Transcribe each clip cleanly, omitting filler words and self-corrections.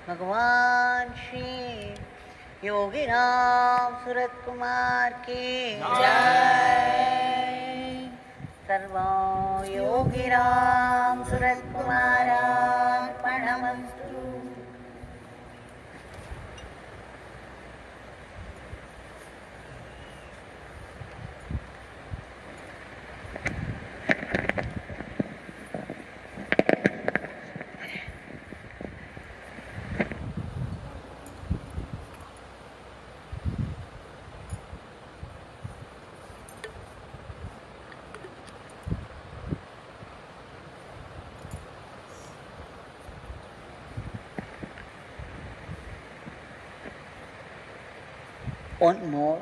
Bhagwan Shri Yogi Ramsuratkumar ki Jai. Sarva Yogi Ramsuratkumar Arpanamastu. One more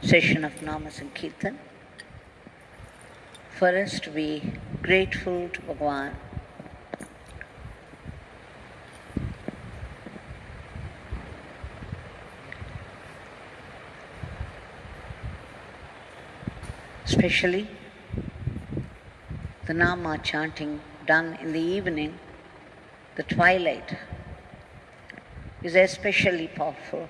session of Nama Sankirtan for us to be grateful to Bhagwan especially the Nama chanting done in the evening, the twilight, is especially powerful.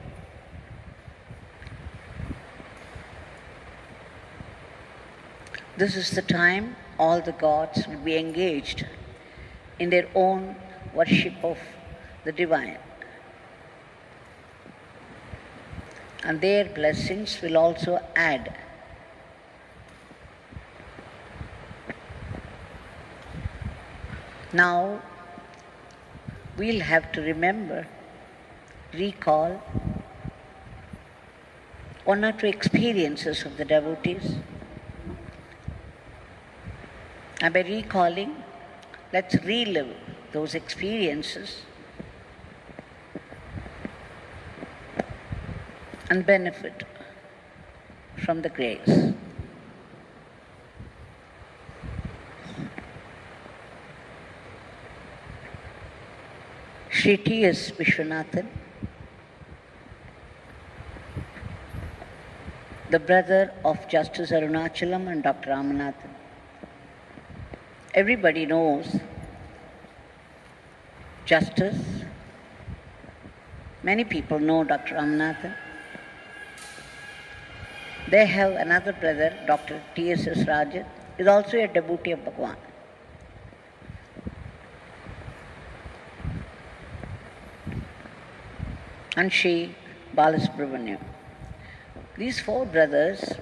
This is the time all the gods will be engaged in their own worship of the divine. And their blessings will also add. Now, we'll have to recall one or two experiences of the devotees. And by recalling, let's relive those experiences and benefit from the grace. Shri T.S. Viswanathan, the brother of Justice Arunachalam and Dr. Ramanathan. Everybody knows Justice. Many people know Dr. Ramanathan. They have another brother, Dr. T.S.Rajan, is also a devotee of Bhagwan. And Shri Balasubramaniam. These four brothers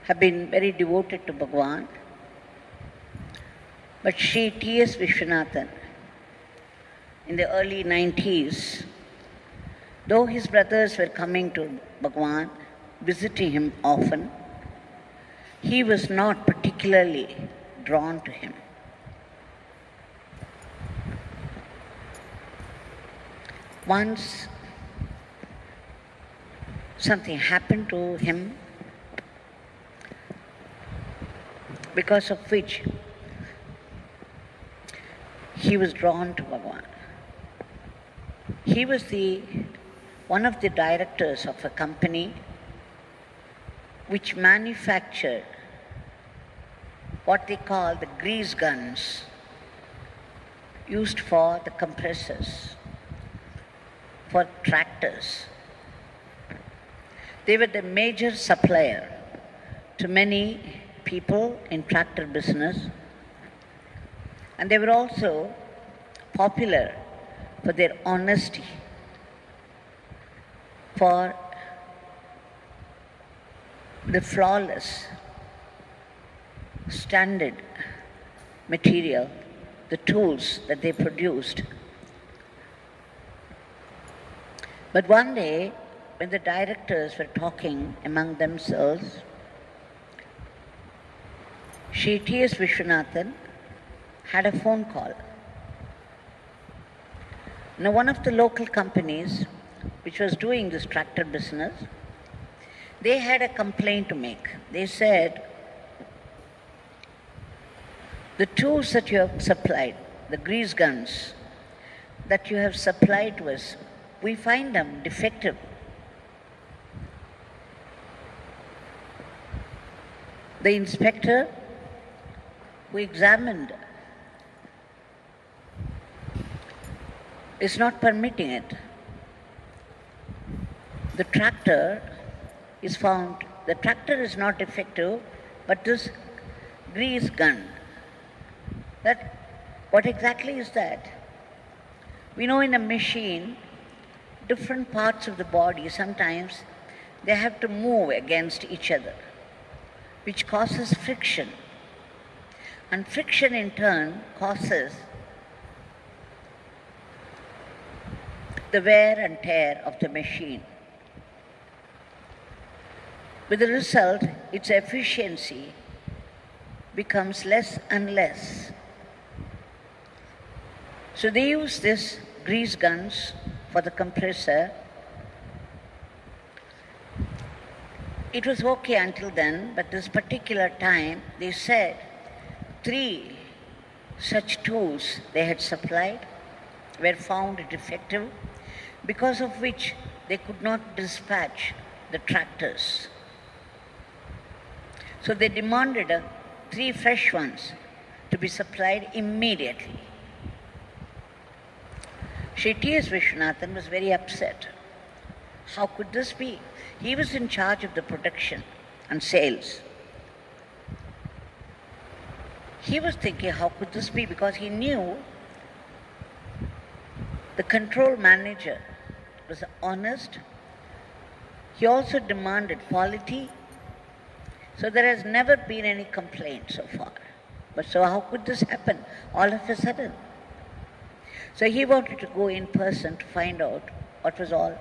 have been very devoted to Bhagwan, but Shri T.S. Viswanathan, in the early 90s, though his brothers were coming to Bhagwan, visiting him often, he was not particularly drawn to him. Once something happened to him because of which he was drawn to Bhagwan. He was one of the directors of a company which manufactured what they call the grease guns used for the compressors for tractors. They were the major supplier to many people in tractor business, and they were also popular for their honesty, for the flawless standard material, the tools that they produced. But one day, when the directors were talking among themselves, Shri T.S. Viswanathan had a phone call. Now, one of the local companies which was doing this tractor business, they had a complaint to make. They said The tools that you have supplied, the grease guns that you have supplied to us, we find them defective. The inspector who examined is not permitting it. The tractor is found, the tractor is not effective, but this grease gun, what exactly is that? We know in a machine, different parts of the body, sometimes they have to move against each other, which causes friction. And friction in turn causes the wear and tear of the machine. With the result, its efficiency becomes less and less. So they use this grease guns for the compressor. It was okay until then, but this particular time they said 3 such tools they had supplied were found defective, because of which they could not dispatch the tractors. So they demanded 3 fresh ones to be supplied immediately. Shri T.S. Viswanathan was very upset. How could this be? He was in charge of the production and sales. He was thinking, how could this be? Because he knew the control manager was honest. He also demanded quality. So there has never been any complaint so far. But so how could this happen all of a sudden? So he wanted to go in person to find out what was all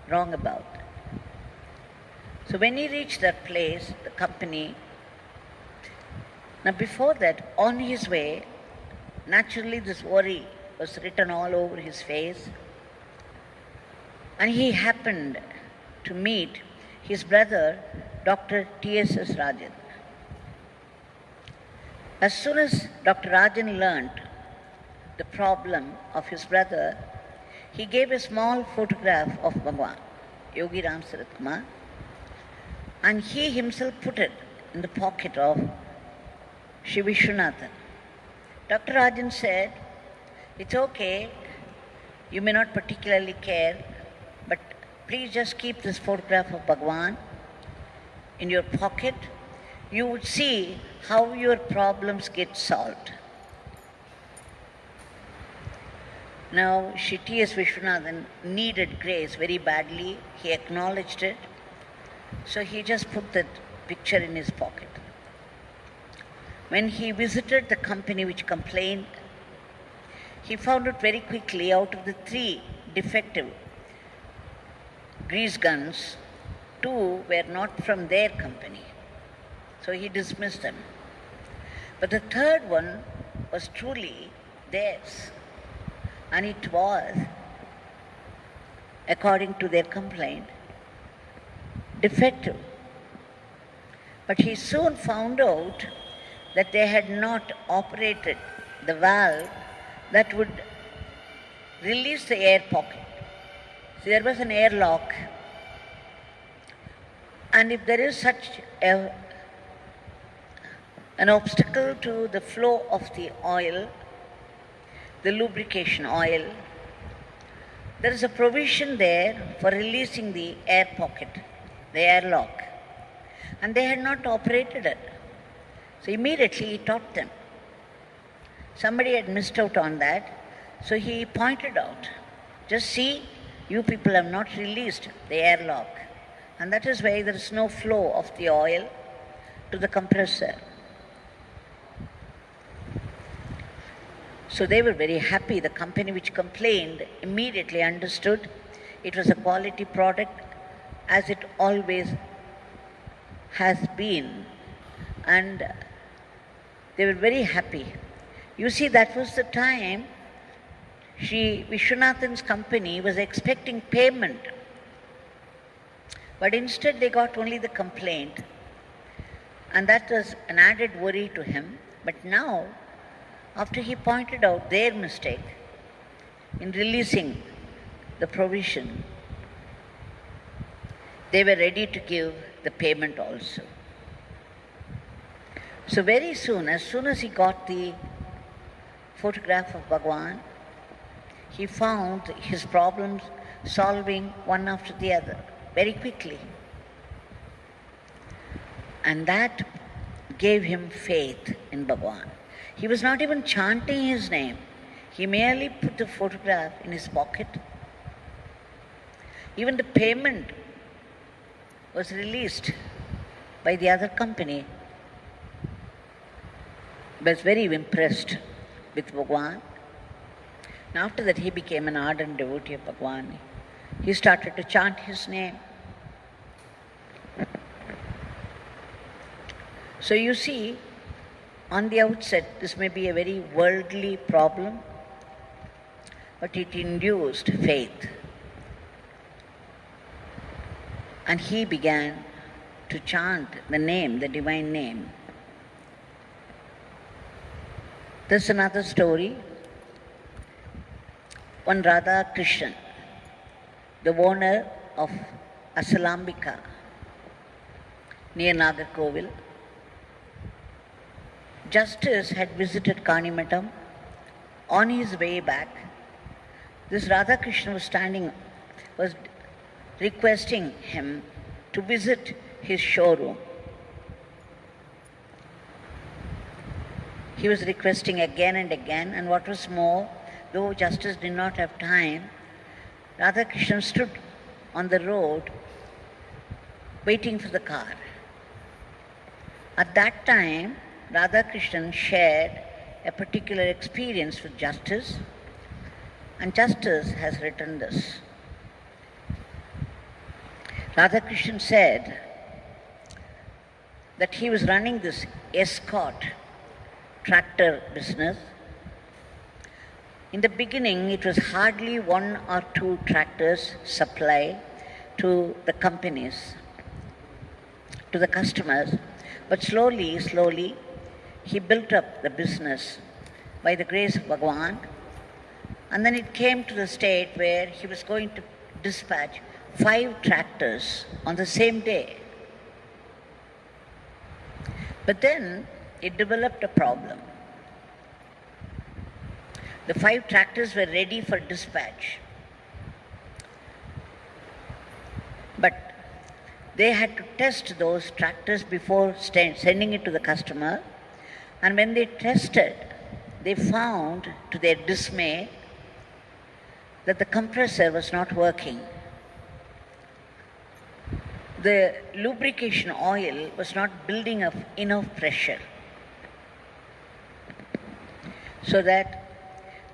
wrong about. So when he reached that place, the company, now before that, on his way, naturally this worry was written all over his face. And he happened to meet his brother, Dr. T.S.Rajan. As soon as Dr. Rajan learnt the problem of his brother, he gave a small photograph of Bhagwan, Yogi Ramsuratkumar, and he himself put it in the pocket of Shri Viswanathan. Dr. Rajan said, it's okay, you may not particularly care, but please just keep this photograph of Bhagwan in your pocket. You would see how your problems get solved. Now, Shri T.S. Viswanathan needed grace very badly. He acknowledged it. So he just put that picture in his pocket. When he visited the company which complained, he found out very quickly, out of the 3 defective grease guns, 2 were not from their company. So he dismissed them. But the 3rd one was truly theirs. And it was, according to their complaint, defective. But he soon found out that they had not operated the valve that would release the air pocket. So there was an airlock. And if there is such an obstacle to the flow of the oil, the lubrication oil, there is a provision there for releasing the air pocket, the airlock. And they had not operated it. So immediately he taught them. Somebody had missed out on that, so he pointed out, just see, you people have not released the airlock. And that is why there is no flow of the oil to the compressor. So they were very happy. The company which complained immediately understood it was a quality product, as it always has been. And they were very happy. You see, that was the time Shri Viswanathan's company was expecting payment. But instead they got only the complaint. And that was an added worry to him. But now, after he pointed out their mistake in releasing the provision, they were ready to give the payment also. So very soon as he got the photograph of Bhagwan, he found his problems solving one after the other very quickly. And that gave him faith in Bhagwan. He was not even chanting his name. He merely put the photograph in his pocket. Even the payment was released by the other company. He was very impressed with Bhagwan. And after that, he became an ardent devotee of Bhagwan. He started to chant his name. So you see, on the outset, this may be a very worldly problem, but it induced faith. And he began to chant the name, the divine name. There's another story. One Radhakrishnan, the owner of Asalambika, near Nagarkovil, Justice had visited Kanimatam. On his way back, this Radhakrishnan was requesting him to visit his showroom. He was requesting again and again, and what was more, though Justice did not have time, Radhakrishnan stood on the road waiting for the car. At that time, Radhakrishnan shared a particular experience with Justice, and Justice has written this. Radhakrishnan said that he was running this escort tractor business. In the beginning, it was hardly 1 or 2 tractors supply to the companies, to the customers, but slowly, he built up the business by the grace of Bhagwan, and then it came to the state where he was going to dispatch 5 tractors on the same day. But then it developed a problem. The 5 tractors were ready for dispatch, but they had to test those tractors before sending it to the customer. And when they tested, they found, to their dismay, that the compressor was not working. The lubrication oil was not building up enough pressure so that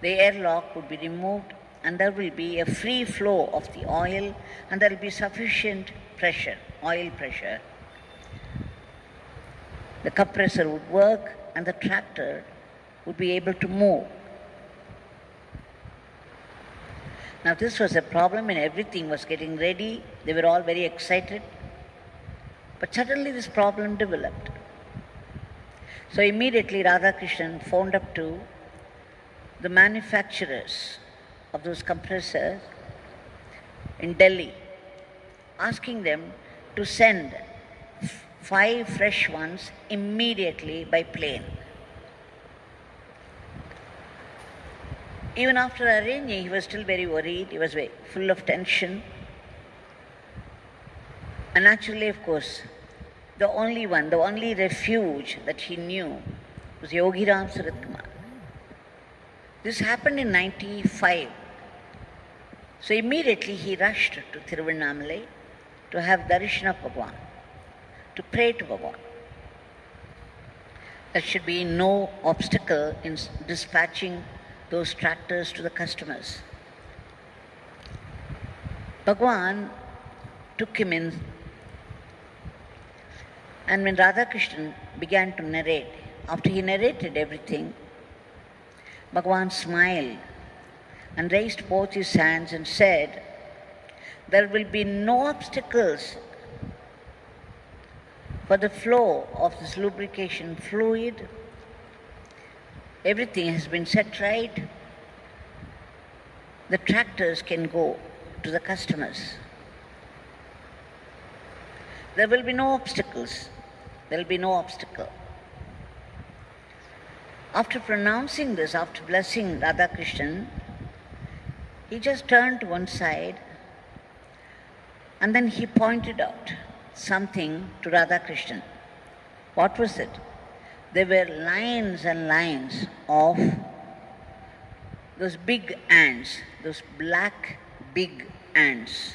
the airlock would be removed and there will be a free flow of the oil and there will be sufficient pressure, oil pressure. The compressor would work and the tractor would be able to move. Now this was a problem and everything was getting ready. They were all very excited. But suddenly this problem developed. So immediately Radhakrishnan phoned up to the manufacturers of those compressors in Delhi, asking them to send 5 fresh ones immediately by plane. Even after arranging, he was still very worried. He was very full of tension. And naturally, of course, the only refuge that he knew was Yogi Ramsuratkumar. This happened in 95. So immediately he rushed to Thiruvannamalai to have Darshan of Bhagwan, to pray to Bhagwan. There should be no obstacle in dispatching those tractors to the customers. Bhagwan took him in, and when Radhakrishnan began to narrate, after he narrated everything, Bhagwan smiled and raised both his hands and said, "There will be no obstacles for the flow of this lubrication fluid everything has been set right, the tractors can go to the customers. There will be no obstacles. There will be no obstacle. After pronouncing this, after blessing Radhakrishnan, he just turned to one side and then he pointed out something to Radhakrishnan. What was it? There were lines and lines of those big ants, those black big ants.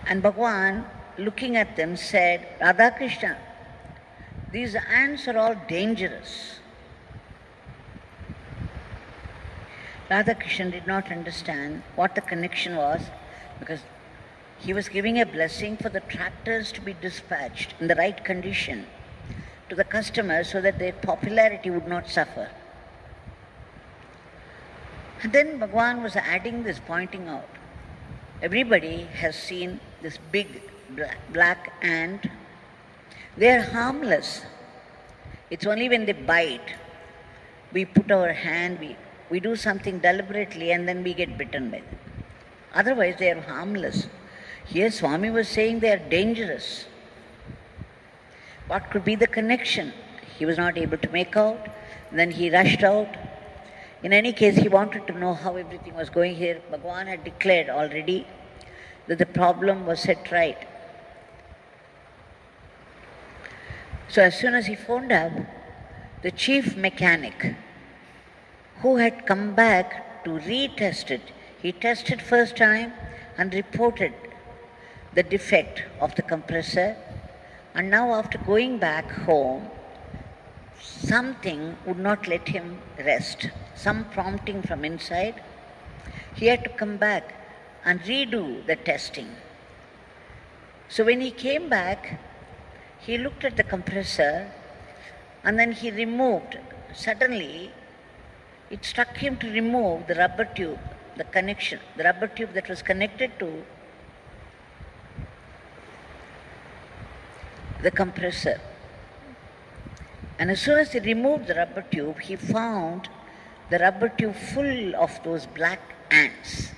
And Bhagwan, looking at them, said, Radhakrishna, these ants are all dangerous. Radhakrishnan did not understand what the connection was, because he was giving a blessing for the tractors to be dispatched in the right condition to the customers so that their popularity would not suffer. And then Bhagwan was adding this, pointing out, everybody has seen this big black ant. They are harmless. It's only when they bite, we put our hand, we do something deliberately and then we get bitten by them. Otherwise they are harmless. Here Swami was saying they are dangerous. What could be the connection? He was not able to make out. Then he rushed out. In any case, he wanted to know how everything was going here. Bhagwan had declared already that the problem was set right. So as soon as he phoned up, the chief mechanic, who had come back to retest it, he tested first time and reported the defect of the compressor, and now after going back home, something would not let him rest. Some prompting from inside. He had to come back and redo the testing. So when he came back, he looked at the compressor and then he removed, suddenly it struck him to remove the rubber tube, the connection, the rubber tube that was connected to the compressor. And as soon as he removed the rubber tube, he found the rubber tube full of those black ants.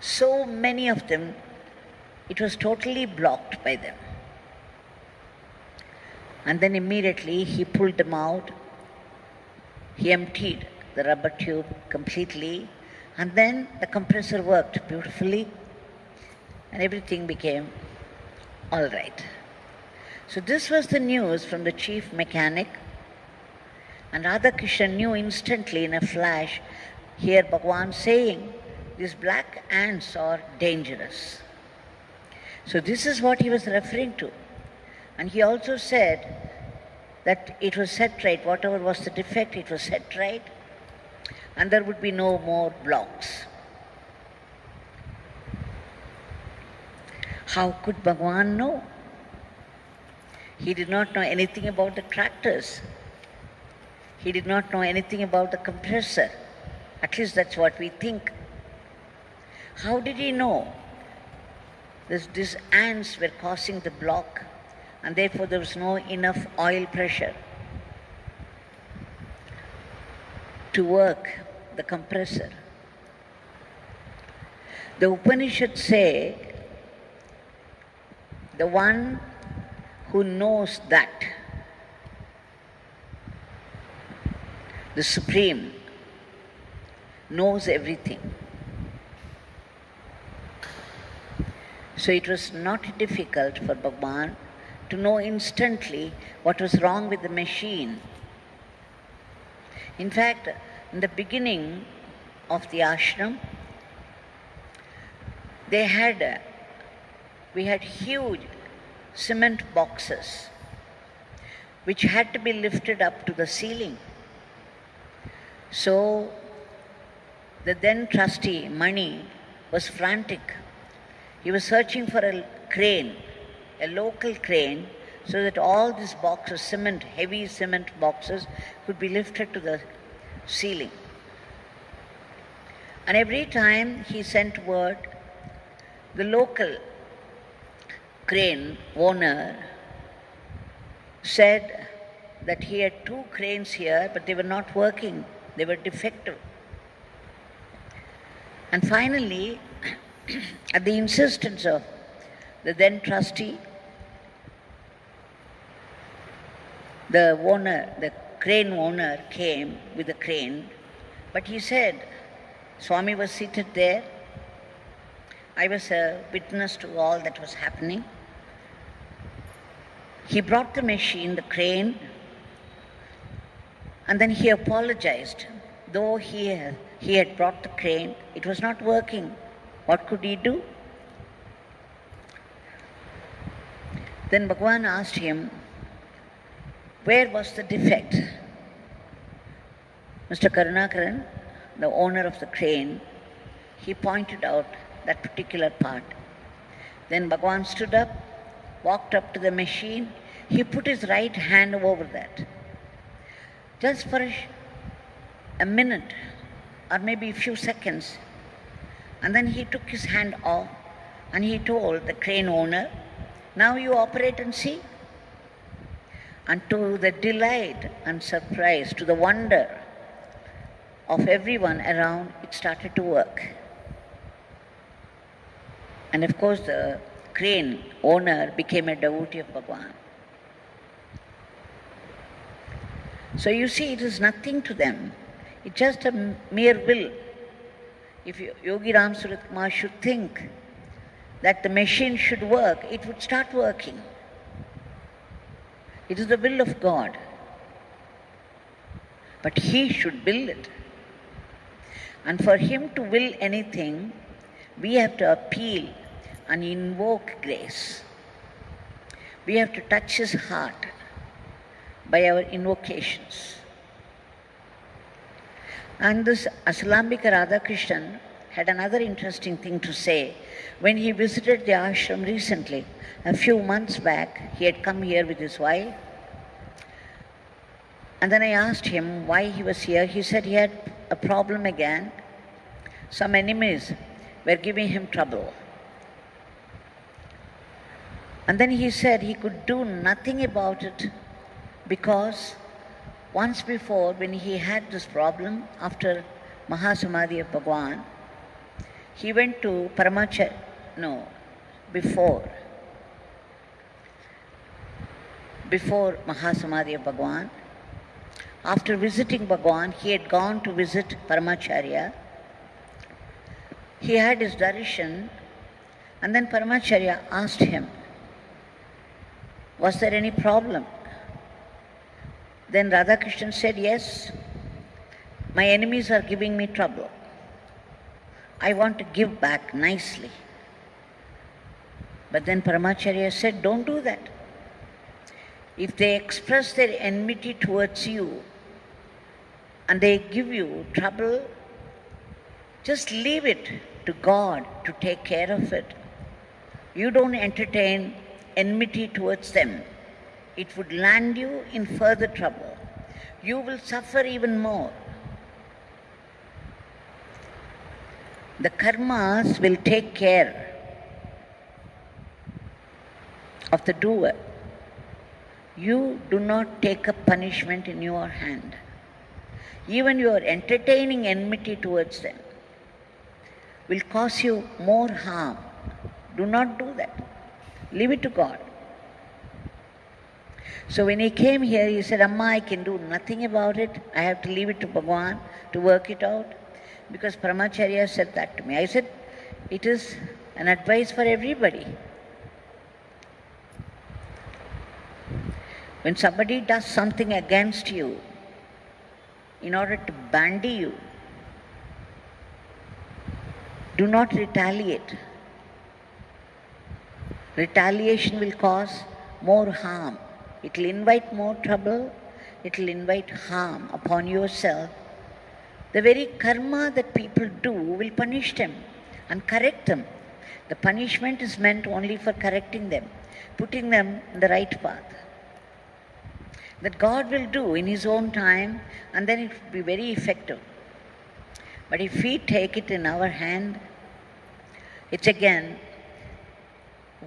So many of them, it was totally blocked by them. And then immediately he pulled them out. He emptied the rubber tube completely, and then the compressor worked beautifully and everything became all right. So this was the news from the chief mechanic, and Radhakrishnan knew instantly in a flash, here Bhagwan saying, these black ants are dangerous. So this is what he was referring to. And he also said that it was set right, whatever was the defect, it was set right, and there would be no more blocks. How could Bhagwan know? He did not know anything about the tractors. He did not know anything about the compressor. At least that's what we think. How did he know? These ants were causing the block, and therefore there was no enough oil pressure to work the compressor. The Upanishads say, the one who knows that, the Supreme, knows everything. So it was not difficult for Bhagwan to know instantly what was wrong with the machine. In fact, in the beginning of the ashram, we had huge cement boxes which had to be lifted up to the ceiling. So the then trustee, Mani, was frantic. He was searching for a crane, a local crane, so that all these boxes, cement, heavy cement boxes, could be lifted to the ceiling. And every time he sent word, the local crane owner said that he had 2 cranes here, but they were not working. They were defective. And finally, at the insistence of the then trustee, the owner, the crane owner came with the crane, but he said, Swami was seated there. I was a witness to all that was happening. He brought the machine, the crane, and then he apologized. Though he had brought the crane, it was not working. What could he do? Then Bhagwan asked him, where was the defect? Mr. Karunakaran, the owner of the crane, he pointed out that particular part. Then Bhagwan stood up, walked up to the machine. He put his right hand over that. Just for a minute or maybe a few seconds. And then he took his hand off and he told the crane owner, now you operate and see. And to the delight and surprise, to the wonder of everyone around, it started to work. And of course, the crane owner became a devotee of Bhagwan. So you see, it is nothing to them. It's just a mere will. If Yogi Ramsuratkumar should think that the machine should work, it would start working. It is the will of God. But he should will it. And for him to will anything, we have to appeal and invoke grace. We have to touch his heart by our invocations. And this Asalambika Radhakrishnan had another interesting thing to say. When he visited the ashram recently, a few months back, he had come here with his wife. And then I asked him why he was here. He said he had a problem again. Some enemies were giving him trouble. And then he said he could do nothing about it because once before, when he had this problem, after Mahasamadhi of Bhagwan, he went to before Mahasamadhi of Bhagwan. After visiting Bhagwan, he had gone to visit Paramacharya. He had his darshan, and then Paramacharya asked him, was there any problem? Then Radhakrishnan said, yes, my enemies are giving me trouble. I want to give back nicely. But then Paramacharya said, don't do that. If they express their enmity towards you and they give you trouble, just leave it to God to take care of it. You don't entertain enmity towards them. It would land you in further trouble. You will suffer even more. The karmas will take care of the doer. You do not take up punishment in your hand. Even your entertaining enmity towards them will cause you more harm. Do not do that. Leave it to God. So when he came here, he said, Amma, I can do nothing about it. I have to leave it to Bhagwan to work it out. Because Paramacharya said that to me. I said, it is an advice for everybody. When somebody does something against you, in order to bandy you, do not retaliate. Retaliation will cause more harm. It will invite more trouble. It will invite harm upon yourself. The very karma that people do will punish them and correct them. The punishment is meant only for correcting them, putting them in the right path. That God will do in His own time, and then it will be very effective. But if we take it in our hand, it's again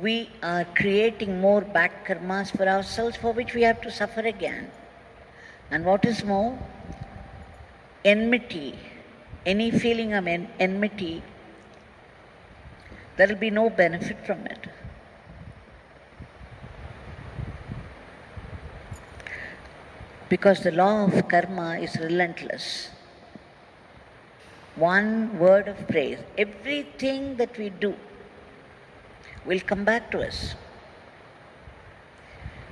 we are creating more bad karmas for ourselves, for which we have to suffer again. And what is more, enmity, any feeling of enmity, there will be no benefit from it. Because the law of karma is relentless. One word of praise, everything that we do will come back to us.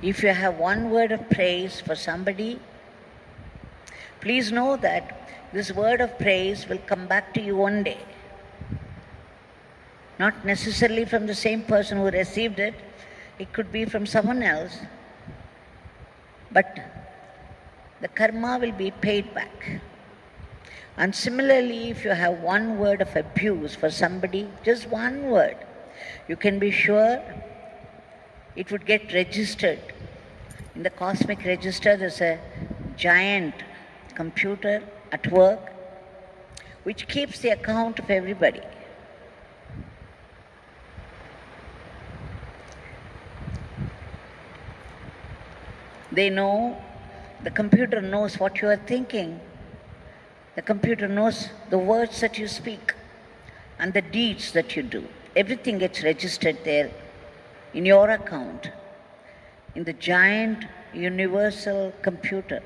If you have one word of praise for somebody, please know that this word of praise will come back to you one day. Not necessarily from the same person who received it, it could be from someone else. But the karma will be paid back. And similarly, if you have one word of abuse for somebody, just one word, you can be sure it would get registered. In the cosmic register, there's a giant computer at work which keeps the account of everybody. They know, the computer knows what you are thinking. The computer knows the words that you speak and the deeds that you do. Everything gets registered there in your account, in the giant universal computer.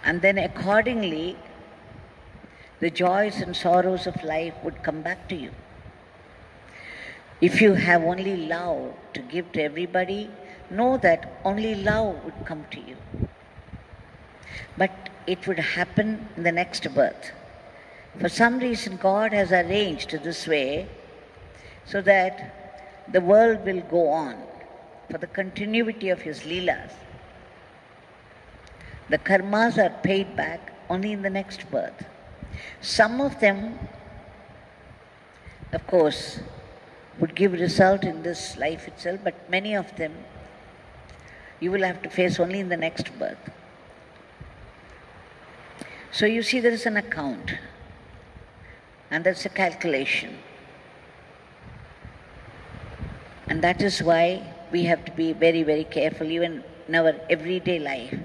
And then accordingly, the joys and sorrows of life would come back to you. If you have only love to give to everybody, know that only love would come to you. But it would happen in the next birth. For some reason, God has arranged this way so that the world will go on for the continuity of His Leelas. The karmas are paid back only in the next birth. Some of them, of course, would give result in this life itself, but many of them you will have to face only in the next birth. So you see, there is an account, and there's a calculation. And that is why we have to be very, very careful, even in our everyday life.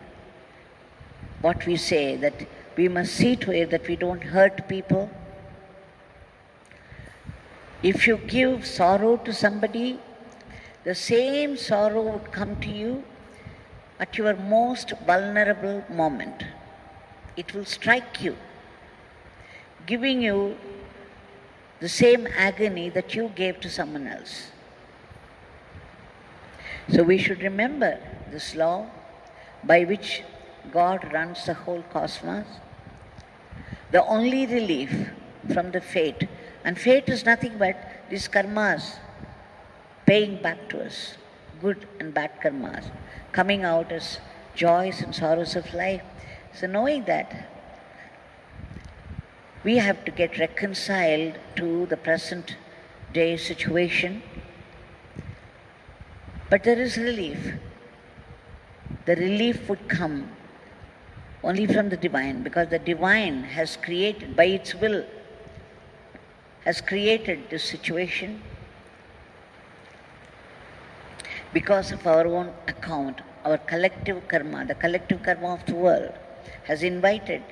What we say, that we must see to it that we don't hurt people. If you give sorrow to somebody, the same sorrow would come to you at your most vulnerable moment. It will strike you, giving you the same agony that you gave to someone else. So we should remember this law by which God runs the whole cosmos. The only relief from the fate, and fate is nothing but these karmas paying back to us, good and bad karmas, coming out as joys and sorrows of life. So knowing that, we have to get reconciled to the present day situation. But there is relief. The relief would come only from the divine, because the divine has created, by its will, has created this situation because of our own account, our collective karma, the collective karma of the world has invited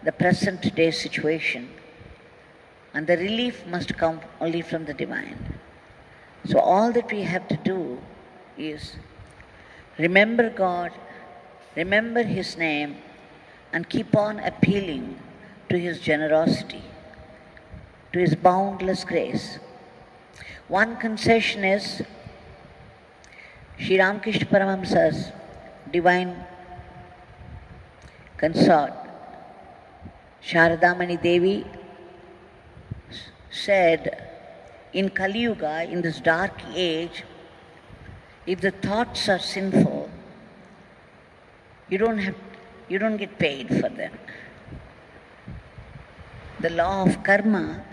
the present day situation, and the relief must come only from the divine. So all that we have to do is remember God, remember His name, and keep on appealing to His generosity, to His boundless grace. One concession is Sri Ramakrishna Paramahamsa's divine consort, Sharadamani Devi, said, in Kali Yuga, in this dark age, if the thoughts are sinful, you don't get paid for them. The law of karma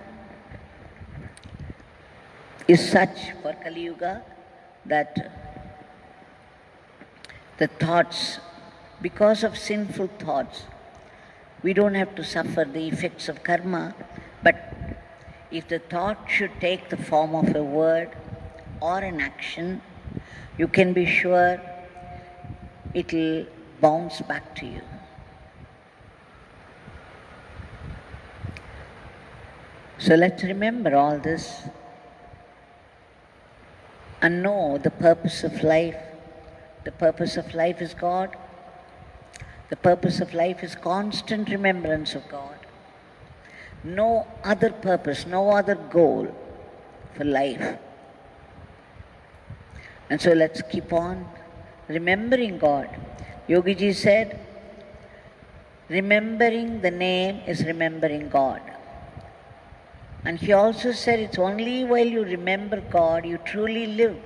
is such for Kali Yuga that the thoughts, because of sinful thoughts, we don't have to suffer the effects of karma, but if the thought should take the form of a word or an action, you can be sure it will bounce back to you. So let's remember all this and know the purpose of life. The purpose of life is God. The purpose of life is constant remembrance of God. No other purpose, no other goal for life. And so let's keep on remembering God. Yogi Ji said, remembering the name is remembering God. And he also said it's only while you remember God you truly live.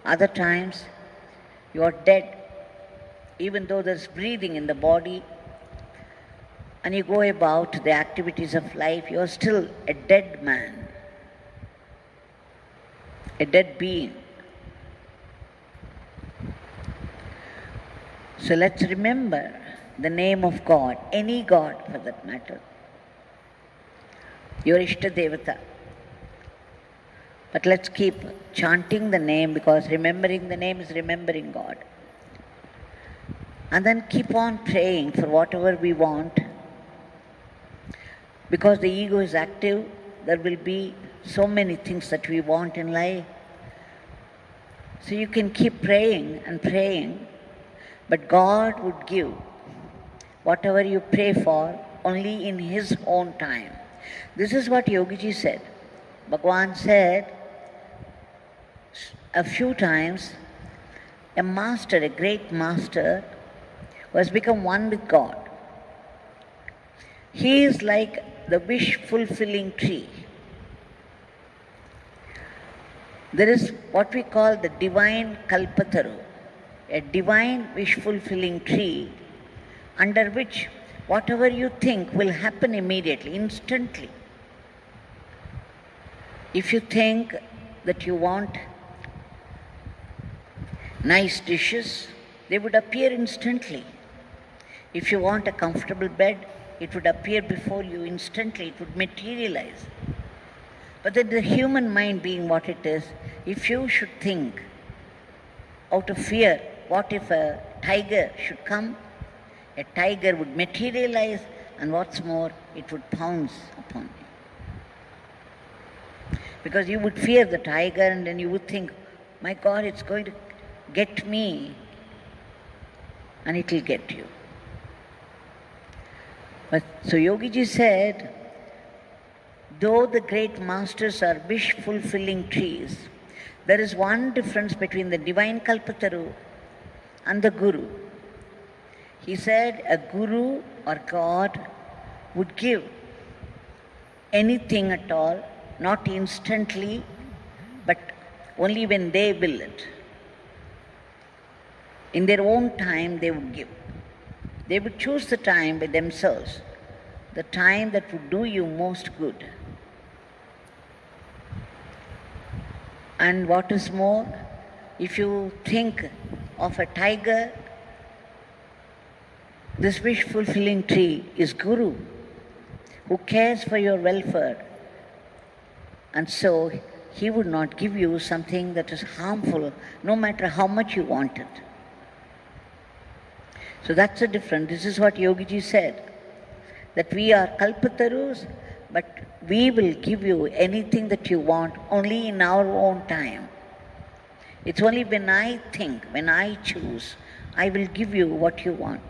Other times you are dead. Even though there's breathing in the body and you go about the activities of life, you are still a dead man, a dead being. So let's remember the name of God, any God for that matter. Your Ishta Devata. But let's keep chanting the name, because remembering the name is remembering God. And then keep on praying for whatever we want. Because the ego is active, there will be so many things that we want in life. So you can keep praying and praying, but God would give whatever you pray for only in His own time. This is what Yogi Ji said. Bhagwan said a few times, a master, a great master, who has become one with God. He is like the wish-fulfilling tree. There is what we call the divine kalpataru, a divine wish-fulfilling tree under which whatever you think will happen immediately, instantly. If you think that you want nice dishes, they would appear instantly. If you want a comfortable bed, it would appear before you instantly, it would materialize. But then the human mind being what it is, if you should think out of fear, what if a tiger should come? A tiger would materialize, and what's more, it would pounce upon you. Because you would fear the tiger, and then you would think, my God, it's going to get me, and it will get you. But so Yogi Ji said, though the great masters are wish-fulfilling trees, there is one difference between the divine Kalpataru and the Guru. He said a Guru or God would give anything at all, not instantly, but only when they will it. In their own time they would give. They would choose the time by themselves, the time that would do you most good. And what is more, if you think of a tiger, this wish-fulfilling tree is Guru, who cares for your welfare. And so he would not give you something that is harmful, no matter how much you want it. So that's the difference. This is what Yogi Ji said, that we are Kalpatarus, but we will give you anything that you want only in our own time. It's only when I think, when I choose, I will give you what you want.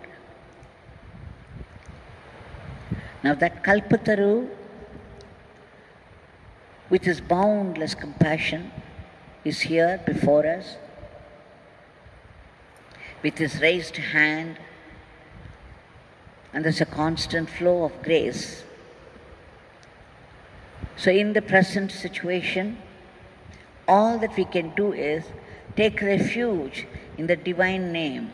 Now that Kalpataru, with his boundless compassion, is here before us, with his raised hand, and there's a constant flow of grace. So in the present situation, all that we can do is take refuge in the divine name.